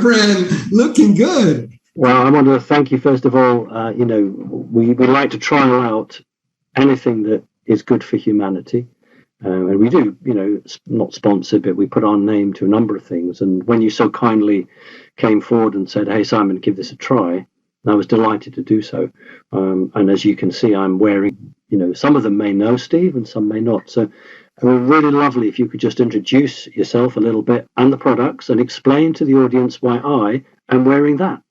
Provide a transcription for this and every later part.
friend. Looking good. Well, I want to thank you, first of all. We like to trial out anything that is good for humanity. And we do, not sponsored, but we put our name to a number of things. And when you so kindly came forward and said, hey, Simon, give this a try, I was delighted to do so. And as you can see, I'm wearing, some of them may know Steve and some may not. So it would be really lovely if you could just introduce yourself a little bit and the products and explain to the audience why I am wearing that.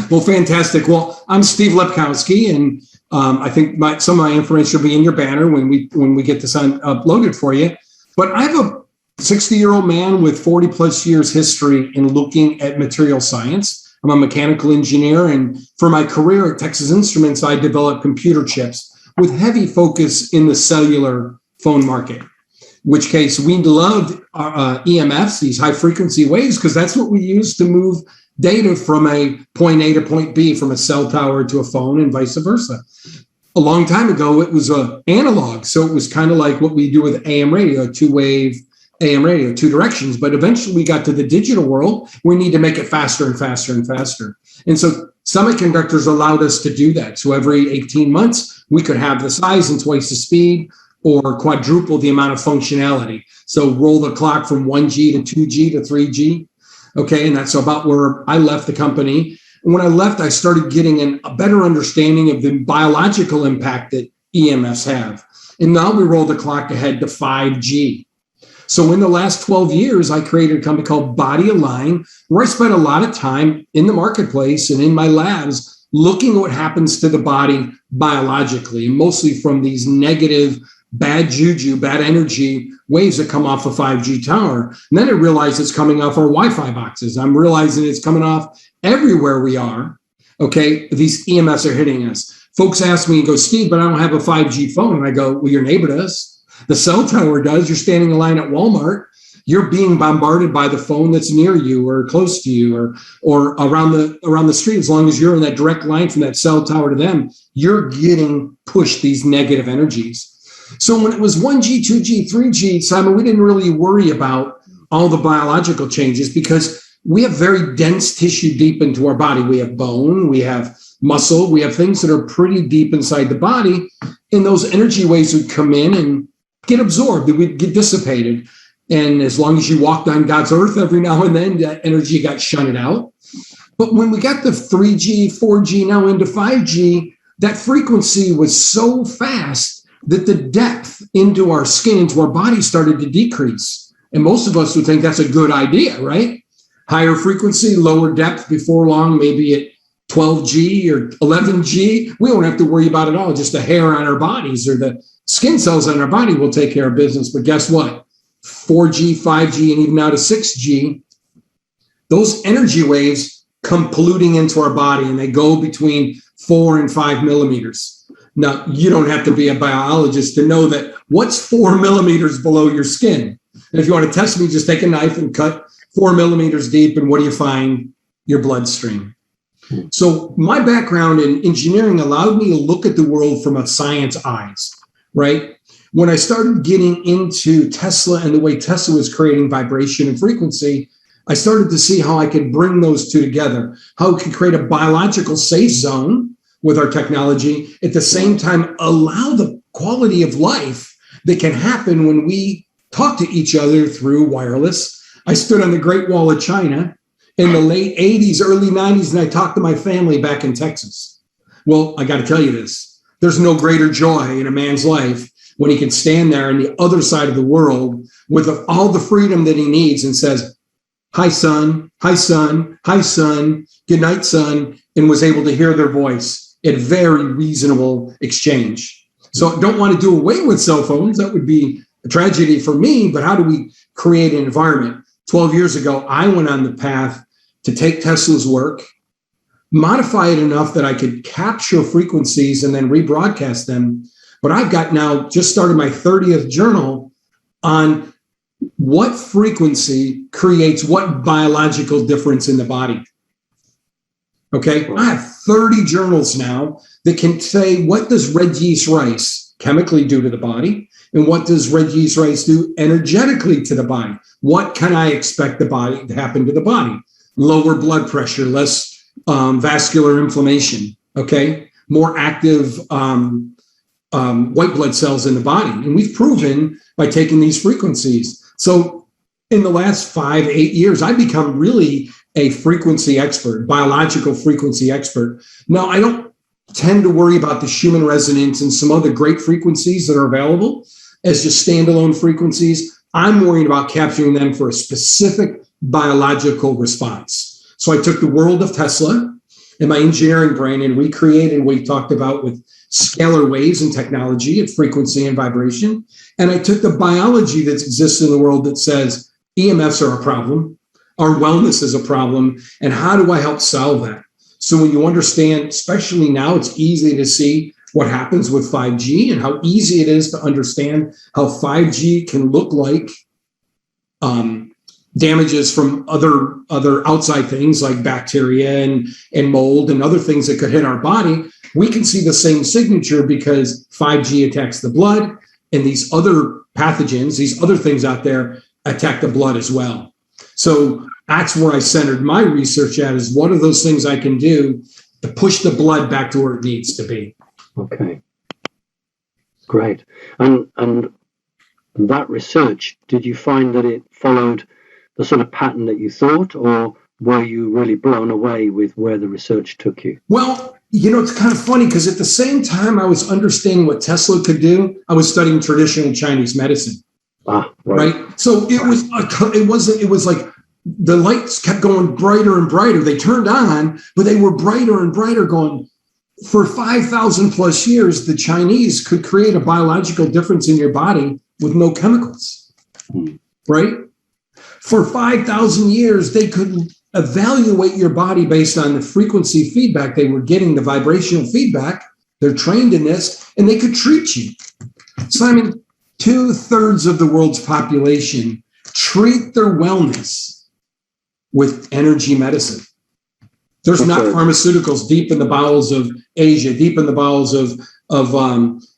Well, fantastic. Well, I'm Steve Lepkowski, and I think some of my information will be in your banner when we get this uploaded for you. But I have a 60-year-old man with 40 plus years history in looking at material science. I'm a mechanical engineer, and for my career at Texas Instruments, I developed computer chips with heavy focus in the cellular phone market, in which case we loved EMFs, these high frequency waves, because that's what we use to move data from a point A to point B, from a cell tower to a phone and vice versa. A long time ago, it was analog. So it was kind of like what we do with AM radio, two-wave AM radio, two directions. But eventually we got to the digital world. We need to make it faster and faster and faster. And so semiconductors allowed us to do that. So every 18 months, we could have the size and twice the speed, or quadruple the amount of functionality. So roll the clock from 1G to 2G to 3G. Okay, and that's about where I left the company. And when I left, I started getting a better understanding of the biological impact that EMFs have. And now we roll the clock ahead to 5G. So in the last 12 years, I created a company called Body Align, where I spent a lot of time in the marketplace and in my labs looking at what happens to the body biologically, mostly from these negative bad juju, bad energy waves that come off a 5G tower. And then I realized it's coming off our Wi-Fi boxes. I'm realizing it's coming off everywhere we are. Okay, these EMFs are hitting us. Folks ask me, go, Steve, but I don't have a 5G phone. And I go, well, your neighbor does. The cell tower does. You're standing in line at Walmart. You're being bombarded by the phone that's near you or close to you or around the street. As long as you're in that direct line from that cell tower to them, you're getting pushed these negative energies. So when it was 1G, 2G, 3G, Simon, we didn't really worry about all the biological changes because we have very dense tissue deep into our body. We have bone, we have muscle, we have things that are pretty deep inside the body. And those energy waves would come in and get absorbed, they would get dissipated. And as long as you walked on God's earth every now and then, that energy got shunted out. But when we got the 3G, 4G, now into 5G, that frequency was so fast that the depth into our skin, into our body started to decrease. And most of us would think that's a good idea, right? Higher frequency, lower depth before long, maybe at 12G or 11G. We don't have to worry about it all. Just the hair on our bodies or the skin cells on our body will take care of business. But guess what? 4G, 5G, and even now to 6G, those energy waves come polluting into our body and they go between 4 and 5 millimeters. Now, you don't have to be a biologist to know that what's 4 millimeters below your skin. And if you want to test me, just take a knife and cut 4 millimeters deep. And what do you find? Your bloodstream. So my background in engineering allowed me to look at the world from a science eyes, right? When I started getting into Tesla and the way Tesla was creating vibration and frequency, I started to see how I could bring those two together, how we could create a biological safe zone with our technology, at the same time allow the quality of life that can happen when we talk to each other through wireless. I stood on the Great Wall of China in the late 80s, early 90s, and I talked to my family back in Texas. Well, I got to tell you this. There's no greater joy in a man's life when he can stand there on the other side of the world with all the freedom that he needs and says, hi, son, hi, son, hi, son, good night, son, and was able to hear their voice at very reasonable exchange. So don't want to do away with cell phones. That would be a tragedy for me, but how do we create an environment? 12 years ago, I went on the path to take Tesla's work, modify it enough that I could capture frequencies and then rebroadcast them. But I've got now just started my 30th journal on what frequency creates what biological difference in the body. Okay, I have 30 journals now that can say, what does red yeast rice chemically do to the body? And what does red yeast rice do energetically to the body? What can I expect the body to happen to the body? lower blood pressure, less vascular inflammation, okay, more active white blood cells in the body. And we've proven by taking these frequencies. So in the last 5-8 years, I've become really a frequency expert, biological frequency expert. Now, I don't tend to worry about the Schumann resonance and some other great frequencies that are available as just standalone frequencies. I'm worrying about capturing them for a specific biological response. So I took the world of Tesla and my engineering brain and recreated what we talked about with scalar waves and technology of frequency and vibration. And I took the biology that exists in the world that says EMFs are a problem, our wellness is a problem, and how do I help solve that? So when you understand, especially now, it's easy to see what happens with 5G and how easy it is to understand how 5G can look like damages from other outside things like bacteria and mold and other things that could hit our body. We can see the same signature because 5G attacks the blood, and these other pathogens, these other things out there attack the blood as well. So that's where I centered my research at, is what are those things I can do to push the blood back to where it needs to be. Okay, great. And that research, did you find that it followed the sort of pattern that you thought, or were you really blown away with where the research took you? Well, it's kind of funny because at the same time I was understanding what Tesla could do, I was studying traditional Chinese medicine. Right. So it was like the lights kept going brighter and brighter. They turned on, but they were brighter and brighter going. For 5,000 plus years, the Chinese could create a biological difference in your body with no chemicals, right? For 5,000 years, they could evaluate your body based on the frequency feedback they were getting, the vibrational feedback. They're trained in this, and they could treat you. Simon, 2/3 of the world's population treat their wellness with energy medicine. There's not pharmaceuticals deep in the bowels of Asia, deep in the bowels of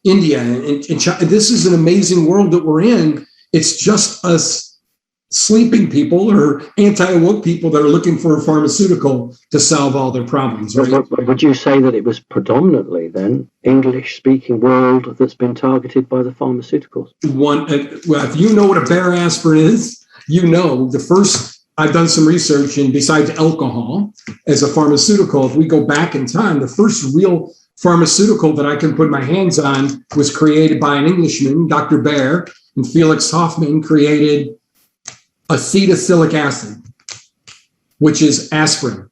India and China. This is an amazing world that we're in. It's just us sleeping people or anti-woke people that are looking for a pharmaceutical to solve all their problems. Right? Would you say that it was predominantly then English-speaking world that's been targeted by the pharmaceuticals? Well, if you know what a Bayer aspirin is, the first. I've done some research, and besides alcohol as a pharmaceutical, if we go back in time, the first real pharmaceutical that I can put my hands on was created by an Englishman, Dr. Bayer, and Felix Hoffman created acetylsalicylic acid, which is aspirin.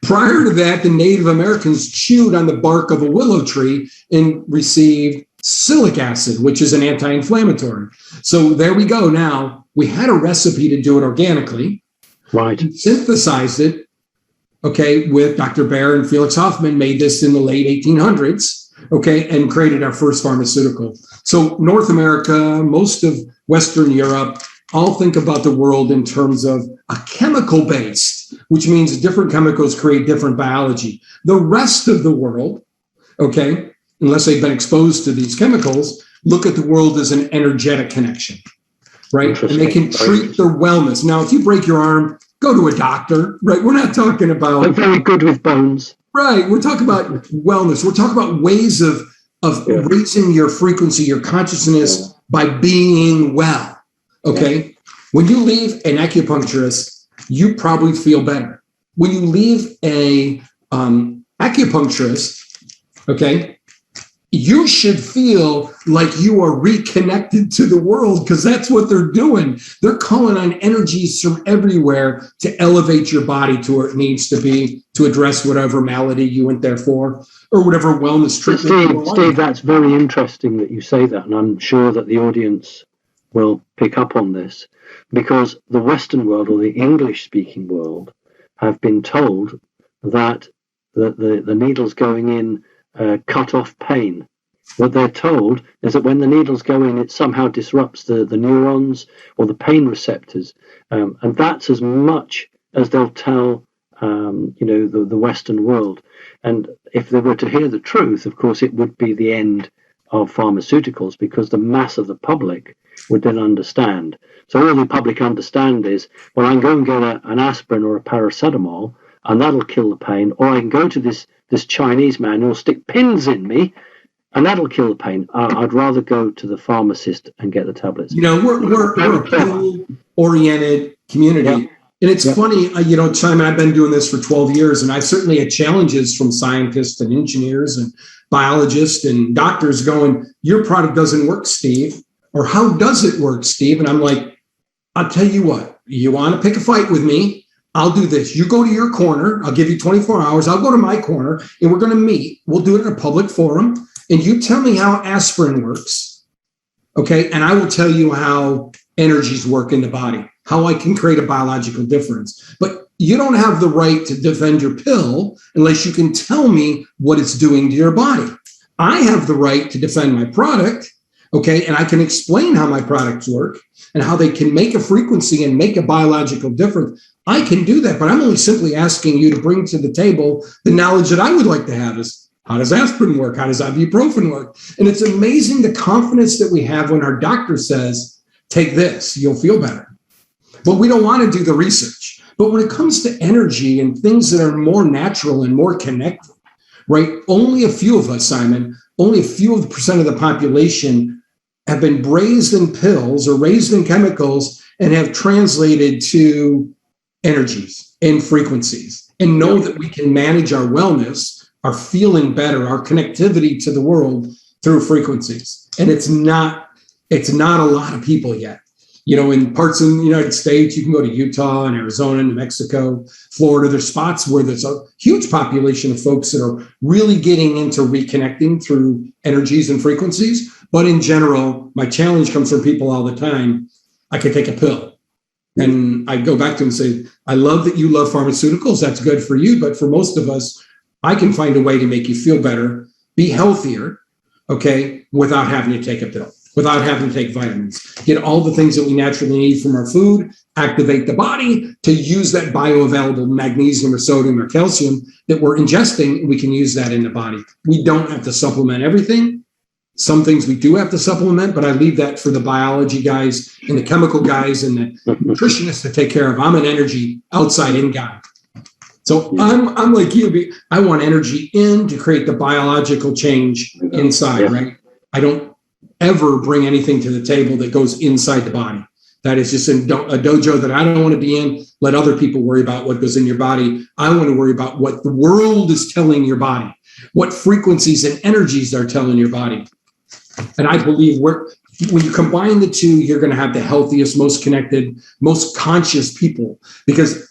Prior to that, the Native Americans chewed on the bark of a willow tree and received silic acid, which is an anti-inflammatory. So there we go. Now, we had a recipe to do it organically. Right. Synthesized it, with Dr. Bayer and Felix Hoffman, made this in the late 1800s, and created our first pharmaceutical. So North America, most of Western Europe, all think about the world in terms of a chemical based, which means different chemicals create different biology. The rest of the world, unless they've been exposed to these chemicals, look at the world as an energetic connection. Right. And they can treat their wellness. Now, if you break your arm, go to a doctor. Right. We're not talking about. They're very good with bones. Right. We're talking about wellness. We're talking about ways of raising your frequency, your consciousness by being well. Okay. When you leave an acupuncturist, you probably feel better. When you leave a acupuncturist, you should feel like you are reconnected to the world, because that's what they're doing. They're calling on energies from everywhere to elevate your body to where it needs to be to address whatever malady you went there for or whatever wellness treatment. Steve, that's very interesting that you say that, and I'm sure that the audience will pick up on this, because the Western world, or the English-speaking world, have been told that the needles going in cut off pain. What they're told is that when the needles go in, it somehow disrupts the neurons or the pain receptors, and that's as much as they'll tell the Western world. And if they were to hear the truth, of course, it would be the end of pharmaceuticals, because the mass of the public would then understand. So all the public understand is, well, I can go and get an aspirin or a paracetamol, and that'll kill the pain. Or I can go to this Chinese man who'll stick pins in me, and that'll kill the pain. I'd rather go to the pharmacist and get the tablets. We're a pill-oriented community. Yeah. And it's funny, Simon, I've been doing this for 12 years, and I've certainly had challenges from scientists and engineers and biologists and doctors going, your product doesn't work, Steve. Or how does it work, Steve? And I'm like, I'll tell you what, you want to pick a fight with me? I'll do this. You go to your corner. I'll give you 24 hours. I'll go to my corner, and we're going to meet. We'll do it in a public forum. And you tell me how aspirin works, okay? And I will tell you how energies work in the body, how I can create a biological difference. But you don't have the right to defend your pill unless you can tell me what it's doing to your body. I have the right to defend my product, okay? And I can explain how my products work and how they can make a frequency and make a biological difference. I can do that, but I'm only simply asking you to bring to the table the knowledge that I would like to have is, how does aspirin work? How does ibuprofen work? And it's amazing the confidence that we have when our doctor says, take this, you'll feel better. But we don't want to do the research. But when it comes to energy and things that are more natural and more connected, right? Only a few of us, Simon, only a few of the percent of the population have been raised in pills or raised in chemicals and have translated to energies and frequencies and know that we can manage our wellness, our feeling better, our connectivity to the world through frequencies. And it's not a lot of people yet. In parts of the United States, you can go to Utah and Arizona, New Mexico, Florida. There's spots where there's a huge population of folks that are really getting into reconnecting through energies and frequencies. But in general, my challenge comes from people all the time. I could take a pill. And I go back to them and say, I love that you love pharmaceuticals. That's good for you. But for most of us, I can find a way to make you feel better, be healthier, okay, without having to take a pill, without having to take vitamins, get all the things that we naturally need from our food, activate the body to use that bioavailable magnesium or sodium or calcium that we're ingesting. We can use that in the body. We don't have to supplement everything. Some things we do have to supplement, but I leave that for the biology guys and the chemical guys and the nutritionists to take care of. I'm an energy outside in guy. So I'm like you. I want energy in to create the biological change inside, right? I don't ever bring anything to the table that goes inside the body. That is just a dojo that I don't want to be in. Let other people worry about what goes in your body. I want to worry about what the world is telling your body, what frequencies and energies they're telling your body. And I believe when you combine the two, you're going to have the healthiest, most connected, most conscious people, because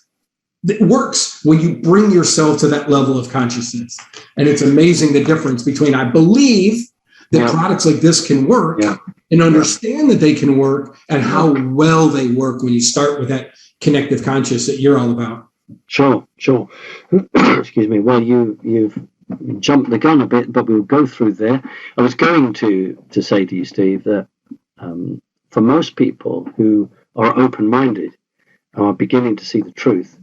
it works when you bring yourself to that level of consciousness. And it's amazing the difference between, I believe that products like this can work and understand that they can work and how well they work when you start with that connective conscious that you're all about. Sure. Excuse me. Well, you've jumped the gun a bit, but we'll go through there. I was going to say to you, Steve, that for most people who are open-minded and are beginning to see the truth,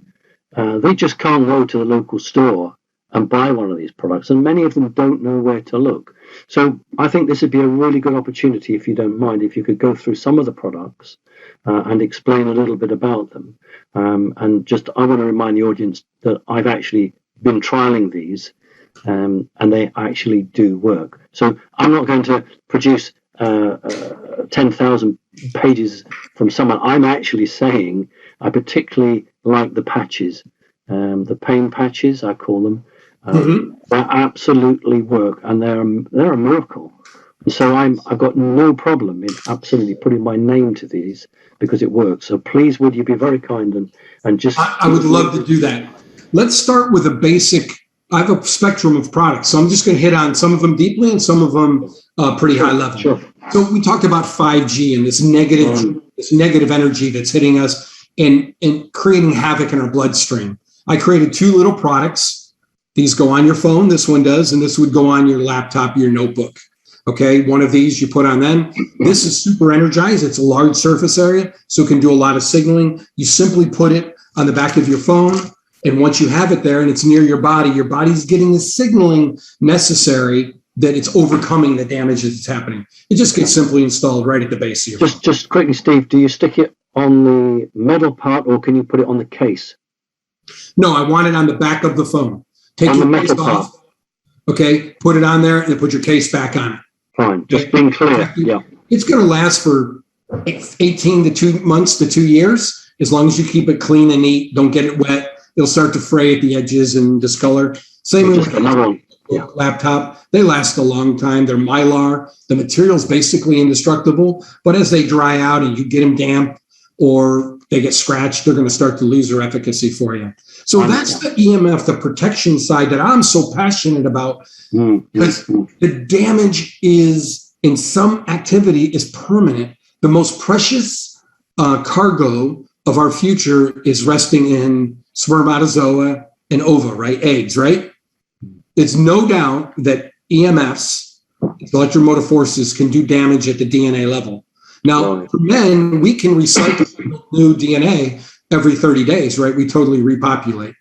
they just can't go to the local store and buy one of these products, and many of them don't know where to look. So I think this would be a really good opportunity, if you don't mind, if you could go through some of the products and explain a little bit about them. And just, I want to remind the audience that I've actually been trialing these, and they actually do work. So I'm not going to produce 10,000 pages from someone. I'm actually saying I particularly like the patches, the pain patches, I call them. They absolutely work, and they're a miracle. And so I've got no problem in absolutely putting my name to these because it works. So please, would you be very kind and just... I would love to do that. Let's start with a basic... I have a spectrum of products, so I'm just going to hit on some of them deeply and some of them pretty high level. Sure. So we talked about 5G and this negative energy that's hitting us and creating havoc in our bloodstream. I created two little products. These go on your phone, this one does, and this would go on your laptop, your notebook. Okay, one of these you put on then. This is super energized. It's a large surface area, so it can do a lot of signaling. You simply put it on the back of your phone, and once you have it there and it's near your body's getting the signaling necessary that it's overcoming the damage that's happening. It just gets simply installed right at the base of your phone. Just quickly, Steve, do you stick it on the metal part or can you put it on the case? No, I want it on the back of the phone. Take On your the metal case part. off. Okay, put it on there and put your case back on it. Fine, just being clear. Yeah. It's going to last for 18 to 2 months to 2 years, as long as you keep it clean and neat. Don't get it wet. It'll start to fray at the edges and discolor. Same Just with another one. Yeah. laptop. They last a long time. They're Mylar. The material's basically indestructible, but as they dry out and you get them damp or they get scratched, they're going to start to lose their efficacy for you. So that's the EMF, the protection side that I'm so passionate about, because the damage is, in some activity, is permanent. The most precious cargo of our future is resting in spermatozoa and ova, right? Eggs, right? It's no doubt that EMFs, electromotive forces, can do damage at the DNA level. Now, for men, we can recycle new DNA every 30 days, right? We totally repopulate.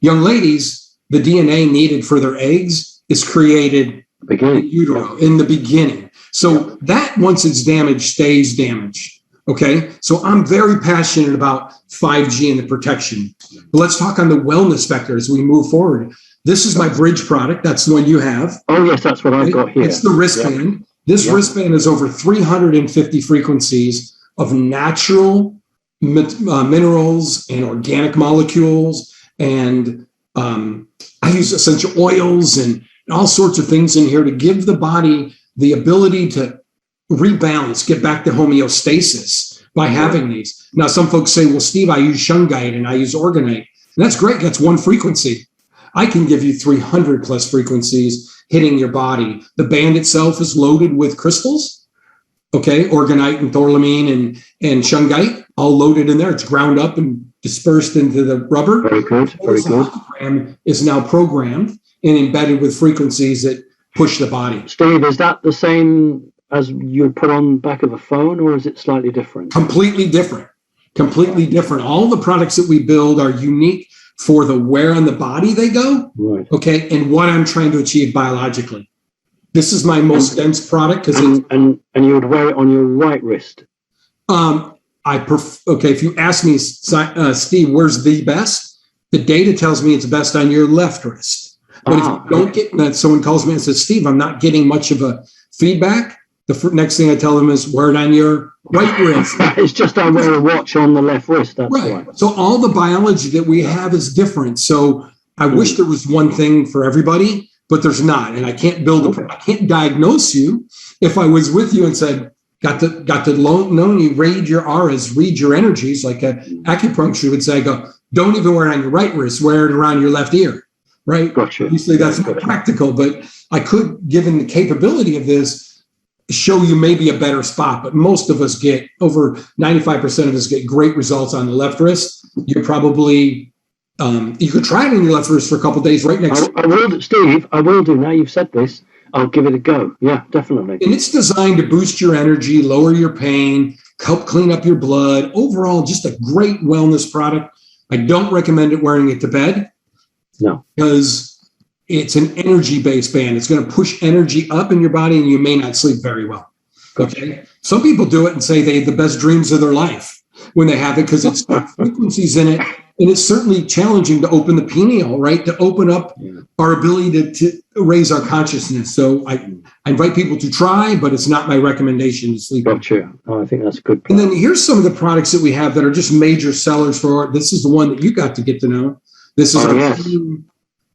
Young ladies, the DNA needed for their eggs is created in utero, in the beginning. So that, once it's damaged, stays damaged. Okay? So I'm very passionate about 5G and the protection. But let's talk on the wellness vector as we move forward. This is my bridge product. That's the one you have. Oh, yes, that's what I've got here. It's the wristband. Yeah. This wristband is over 350 frequencies of natural minerals and organic molecules. And I use essential oils and all sorts of things in here to give the body the ability to rebalance, get back to homeostasis by having these. Now, some folks say, well, Steve, I use shungite and I use orgonite. And that's great. That's one frequency. I can give you 300 plus frequencies hitting your body. The band itself is loaded with crystals, okay, orgonite and thoramine and shungite, all loaded in there. It's ground up and dispersed into the rubber. Very good, very good. The hologram is now programmed and embedded with frequencies that push the body. Steve, is that the same as you put on the back of a phone, or is it slightly different? Completely different. Completely different. All the products that we build are unique for the where on the body they go, right? Okay, and what I'm trying to achieve biologically. This is my most dense product because and you would wear it on your right wrist. Okay, if you ask me, Steve, where's the best? The data tells me it's best on your left wrist. But if you don't get that, someone calls me and says, Steve, I'm not getting much of a feedback. The next thing I tell them is wear it on your right wrist. It's just I wear a watch on the left wrist. That's right. So all the biology that we have is different. So I wish there was one thing for everybody, but there's not. And I can't I can't diagnose you. If I was with you and said, got to know you, read your auras, read your energies, like acupuncture would say, don't even wear it on your right wrist, wear it around your left ear. Right? Gotcha. Obviously, that's not practical, but I could, given the capability of this, show you maybe a better spot. But most of us get, over 95% of us get great results on the left wrist. You're probably, you could try it on your left wrist for a couple of days right next. I will, Steve, I will do. Now you've said this, I'll give it a go. Yeah, definitely. And it's designed to boost your energy, lower your pain, help clean up your blood. Overall, just a great wellness product. I don't recommend it wearing it to bed. No, because it's an energy-based band. It's going to push energy up in your body, and you may not sleep very well. Okay. Some people do it and say they have the best dreams of their life when they have it because it's got frequencies in it, and it's certainly challenging to open the pineal, right? To open up our ability to raise our consciousness. So I invite people to try, but it's not my recommendation to sleep. Gotcha. Oh, I think that's a good point. And then here's some of the products that we have that are just major sellers for. This is the one that you got to get to know. This is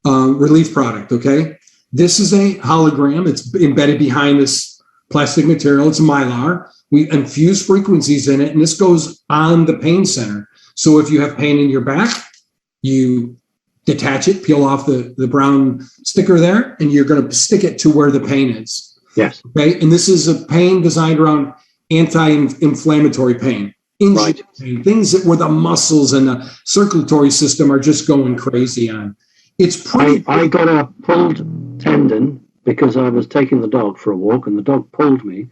relief product, okay? This is a hologram. It's embedded behind this plastic material. It's Mylar. We infuse frequencies in it, and this goes on the pain center. So if you have pain in your back, you detach it, peel off the brown sticker there, and you're going to stick it to where the pain is. Yes. Okay, and this is a pain designed around anti-inflammatory pain. Right. Things that where the muscles and the circulatory system are just going crazy on. It's pretty. I got a pulled tendon because I was taking the dog for a walk and the dog pulled me,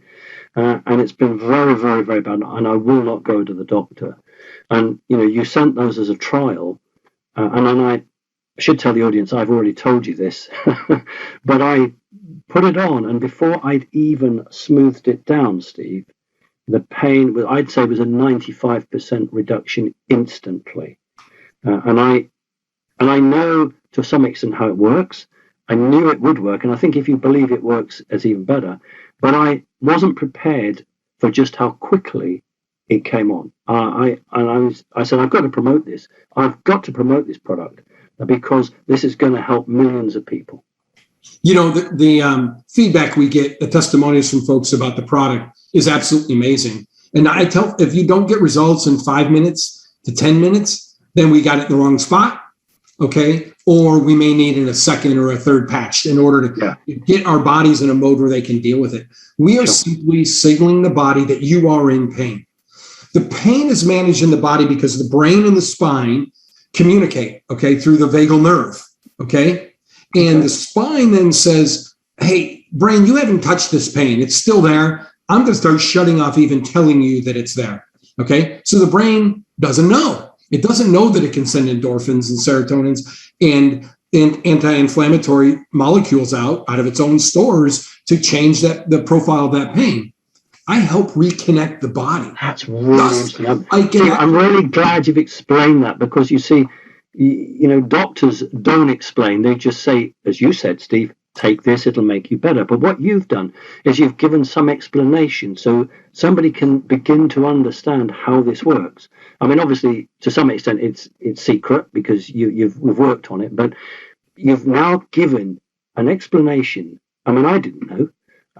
and it's been very, very, very bad. And I will not go to the doctor. And you sent those as a trial, and then I should tell the audience I've already told you this, but I put it on, and before I'd even smoothed it down, Steve, the pain, I'd say, was a 95% reduction instantly. And I know to some extent how it works. I knew it would work, and I think if you believe it works, it's even better. But I wasn't prepared for just how quickly it came on. I said, I've got to promote this. I've got to promote this product because this is going to help millions of people. You know, the feedback we get, the testimonies from folks about the product is absolutely amazing. And I tell, if you don't get results in 5 minutes to 10 minutes, then we got it in the wrong spot. Okay. Or we may need a second or a third patch in order to get our bodies in a mode where they can deal with it. We are simply signaling the body that you are in pain. The pain is managed in the body because the brain and the spine communicate, okay, through the vagal nerve. Okay. And the spine then says, hey, brain, you haven't touched this pain. It's still there. I'm going to start shutting off even telling you that it's there. Okay. So the brain doesn't know. It doesn't know that it can send endorphins and serotonins and anti-inflammatory molecules out of its own stores to change the profile of that pain. I help reconnect the body. That's really interesting. I'm really glad you've explained that, because you see, you know, doctors don't explain. They just say, as you said, Steve, take this, it'll make you better. But what you've done is you've given some explanation so somebody can begin to understand how this works. I mean, obviously, to some extent, it's secret because we've worked on it, but you've now given an explanation. I mean, I didn't know,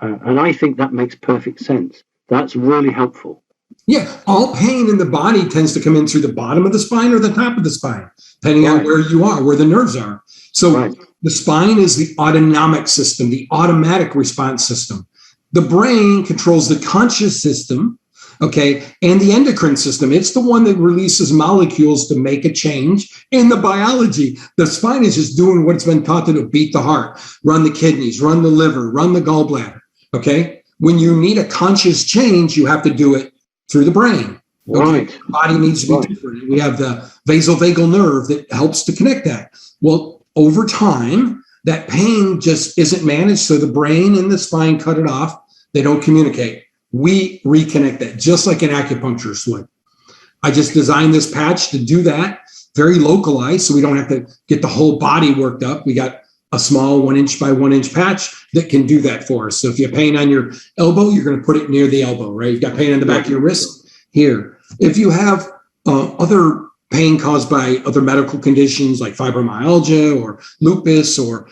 and I think that makes perfect sense. That's really helpful. Yeah, all pain in the body tends to come in through the bottom of the spine or the top of the spine, depending on where you are, where the nerves are. So the spine is the autonomic system, the automatic response system. The brain controls the conscious system, okay, and the endocrine system. It's the one that releases molecules to make a change in the biology. The spine is just doing what it's been taught to do: beat the heart, run the kidneys, run the liver, run the gallbladder, okay? When you need a conscious change, you have to do it through the brain. Okay? The body needs to be different. We have the vasovagal nerve that helps to connect that. Well, over time, that pain just isn't managed, so the brain and the spine cut it off. They don't communicate. We reconnect that, just like an acupuncturist would. I just designed this patch to do that, very localized, so we don't have to get the whole body worked up. We got a small 1 inch by 1 inch patch that can do that for us. So if you have pain on your elbow, you're going to put it near the elbow, right? You've got pain on the back of your wrist, here. If you have other pain caused by other medical conditions like fibromyalgia or lupus or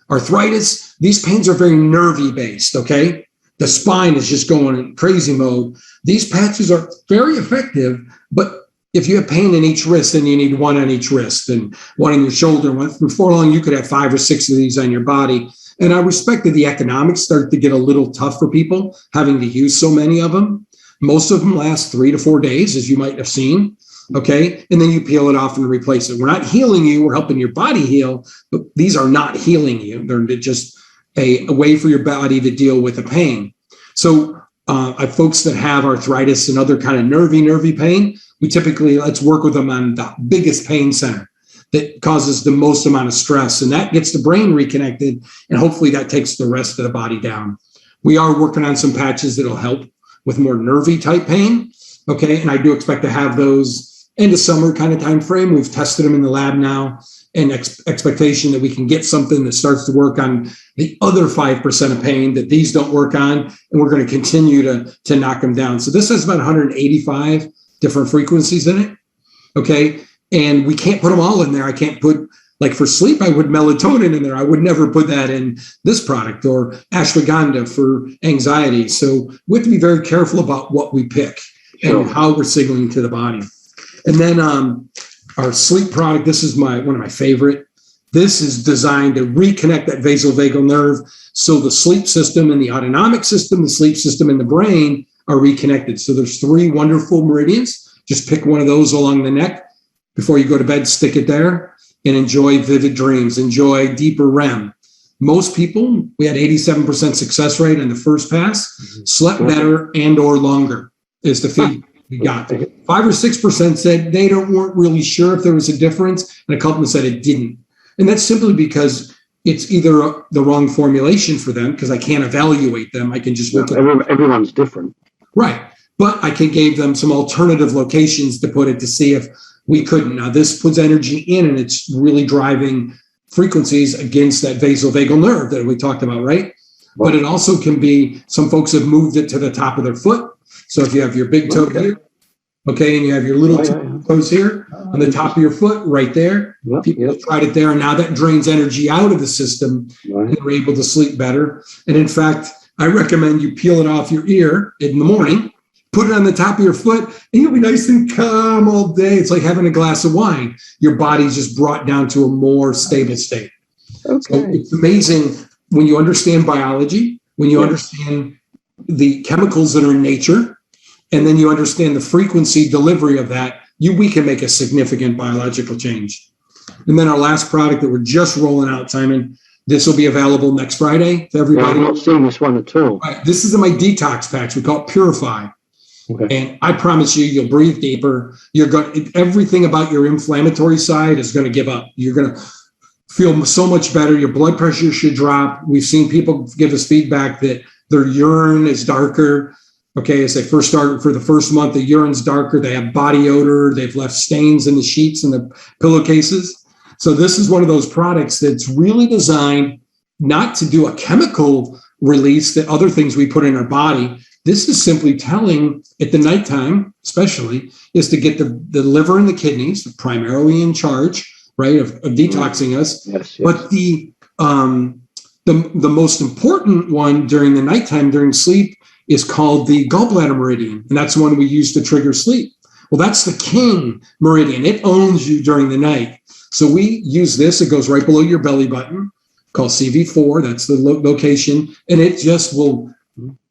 arthritis, these pains are very nervy based, okay? The spine is just going in crazy mode. These patches are very effective, but if you have pain in each wrist, then you need one on each wrist and one in your shoulder. Before long, you could have 5 or 6 of these on your body. And I respect that the economics start to get a little tough for people having to use so many of them. Most of them last 3 to 4 days, as you might have seen. Okay. And then you peel it off and replace it. We're not healing you. We're helping your body heal, but these are not healing you. They're just a way for your body to deal with the pain. So folks that have arthritis and other kind of nervy pain, we typically, let's work with them on the biggest pain center that causes the most amount of stress. And that gets the brain reconnected. And hopefully that takes the rest of the body down. We are working on some patches that'll help with more nervy type pain. Okay. And I do expect to have those end of summer kind of time frame. We've tested them in the lab now, and expectation that we can get something that starts to work on the other 5% of pain that these don't work on. And we're going to continue to knock them down. So this has about 185 different frequencies in it. Okay. And we can't put them all in there. I can't put, like for sleep, I would melatonin in there. I would never put that in this product, or ashwagandha for anxiety. So we have to be very careful about what we pick and how we're signaling to the body. And then our sleep product, this is one of my favorite. This is designed to reconnect that vasovagal nerve. So the sleep system and the autonomic system, the sleep system and the brain are reconnected. So there's 3 wonderful meridians. Just pick one of those along the neck. Before you go to bed, stick it there and enjoy vivid dreams, enjoy deeper REM. Most people, we had 87% success rate on the first pass, slept better and or longer is the feedback we got. 5 or 6% said they weren't really sure if there was a difference, and a couple said it didn't. And that's simply because it's either the wrong formulation for them because I can't evaluate them. I can just look at everyone's different. right. But I can give them some alternative locations to put it to see if we couldn't. Now this puts energy in and it's really driving frequencies against that vasovagal nerve that we talked about, right? But it also can be, some folks have moved it to the top of their foot. So if you have your big toe here, okay, and you have your little toes here on the top of your foot right there, people have tried it there, and now that drains energy out of the system, and they're able to sleep better. And in fact, I recommend you peel it off your ear in the morning, put it on the top of your foot, and you'll be nice and calm all day. It's like having a glass of wine. Your body's just brought down to a more stable state. So it's amazing when you understand biology, when you understand the chemicals that are in nature, and then you understand the frequency delivery of that, we can make a significant biological change. And then our last product that we're just rolling out, Simon, this will be available next Friday to everybody. I'm not seeing this one at all. Right. This is my detox patch. We call it Purify. And I promise you'll breathe deeper. Everything about your inflammatory side is going to give up. You're going to feel so much better. Your blood pressure should drop. We've seen people give us feedback that their urine is darker. Okay, as they first start for the first month, the urine's darker. They have body odor. They've left stains in the sheets and the pillowcases. So this is one of those products that's really designed not to do a chemical release that other things we put in our body. This is simply telling at the nighttime, especially, is to get the liver and the kidneys primarily in charge, right, of detoxing us. Yes. But the most important one during the nighttime, during sleep, is called the gallbladder meridian, and that's the one we use to trigger sleep. Well, that's the king meridian. It owns you during the night. So we use this. It goes right below your belly button, called CV4. That's the location, and it just will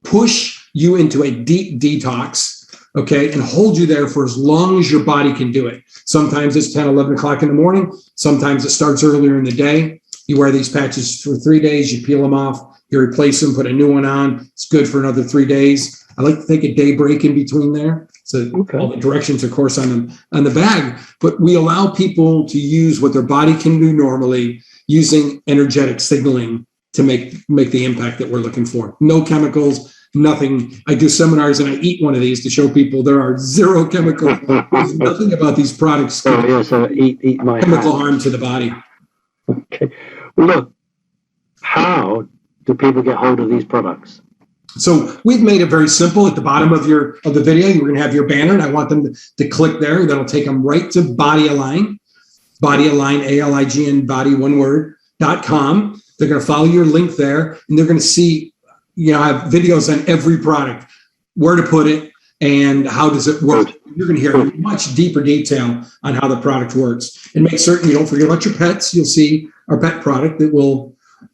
push you into a deep detox, okay, and hold you there for as long as your body can do it. Sometimes it's 10, 11 o'clock in the morning. Sometimes it starts earlier in the day. You wear these patches for 3 days. You peel them off. You replace them, put a new one on. It's good for another 3 days. I like to take a day break in between there. So all the directions, of course, on the bag. But we allow people to use what their body can do normally using energetic signaling to make the impact that we're looking for. No chemicals, nothing. I do seminars and I eat one of these to show people there are zero chemicals. There's nothing about these products. So eat my chemical harm to the body. Okay. Well, look, how do people get hold of these products? So we've made it very simple. At the bottom of the video, you're going to have your banner, and I want them to click there. That'll take them right to Body Align, ALIGN, body, one word, .com. They're going to follow your link there, and they're going to see, I have videos on every product, where to put it, and how does it work. You're going to hear much deeper detail on how the product works. And make certain you don't forget about your pets. You'll see our pet product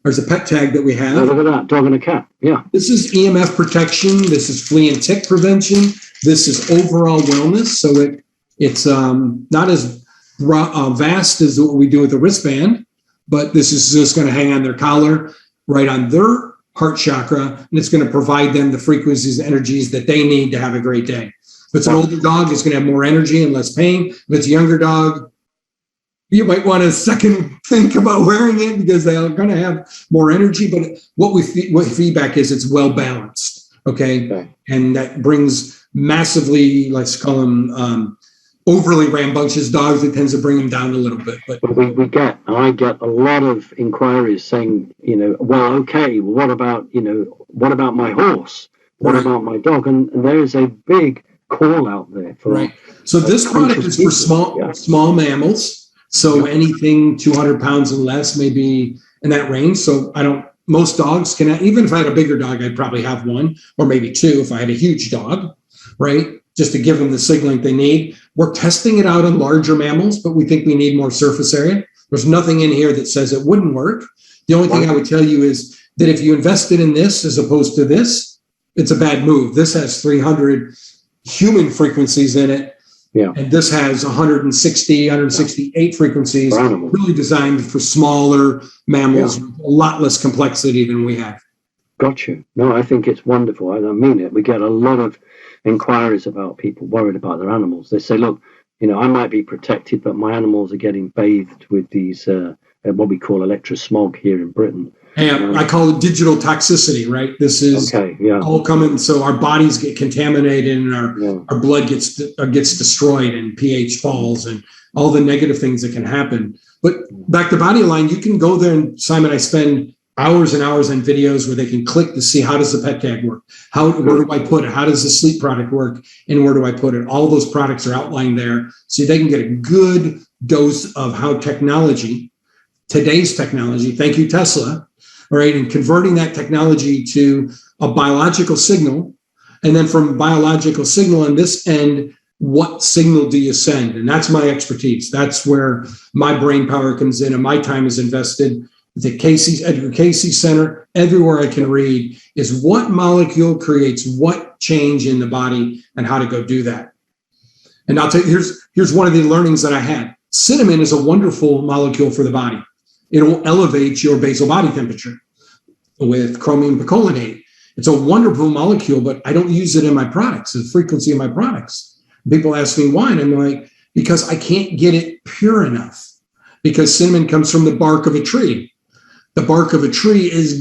there's a pet tag that we have. Oh, look at that, dog and a cat. Yeah. This is EMF protection. This is flea and tick prevention. This is overall wellness. So it's not as vast as what we do with the wristband, but this is just going to hang on their collar, right on their heart chakra, and it's going to provide them the frequencies and energies that they need to have a great day. If it's an older dog, it's going to have more energy and less pain. If it's a younger dog, you might want to second think about wearing it because they are going to have more energy. But what feedback is, it's well balanced, okay? And that brings massively, let's call them overly rambunctious dogs. It tends to bring them down a little bit. But I get a lot of inquiries saying, what about my horse? What about my dog? And there is a big call out there for. So this product is for small mammals. So anything 200 pounds and less may be in that range. So most dogs can, even if I had a bigger dog, I'd probably have one or maybe two if I had a huge dog, right? Just to give them the signaling they need. We're testing it out on larger mammals, but we think we need more surface area. There's nothing in here that says it wouldn't work. The only thing I would tell you is that if you invested in this as opposed to this, it's a bad move. This has 300 human frequencies in it. Yeah. And this has 168 frequencies, really designed for smaller mammals, a lot less complexity than we have. Got you. No, I think it's wonderful. I mean it. We get a lot of inquiries about people worried about their animals. They say, look, I might be protected, but my animals are getting bathed with these what we call electrosmog here in Britain. And I call it digital toxicity, right? This is all coming. So our bodies get contaminated and our blood gets destroyed and pH falls and all the negative things that can happen. But back to Body Align, you can go there, and Simon, I spend hours and hours on videos where they can click to see how does the pet tag work? Where do I put it? How does the sleep product work? And where do I put it? All those products are outlined there so they can get a good dose of how today's technology, thank you, Tesla, all right, and converting that technology to a biological signal. And then from biological signal on this end, what signal do you send? And that's my expertise. That's where my brain power comes in and my time is invested. The Edgar Cayce Center, everywhere I can read is what molecule creates what change in the body and how to go do that. And I'll tell you, here's one of the learnings that I had. Cinnamon is a wonderful molecule for the body. It will elevate your basal body temperature with chromium picolinate. It's a wonderful molecule, but I don't use it in my products, the frequency of my products. People ask me why, and I'm like, because I can't get it pure enough. Because cinnamon comes from the bark of a tree. The bark of a tree is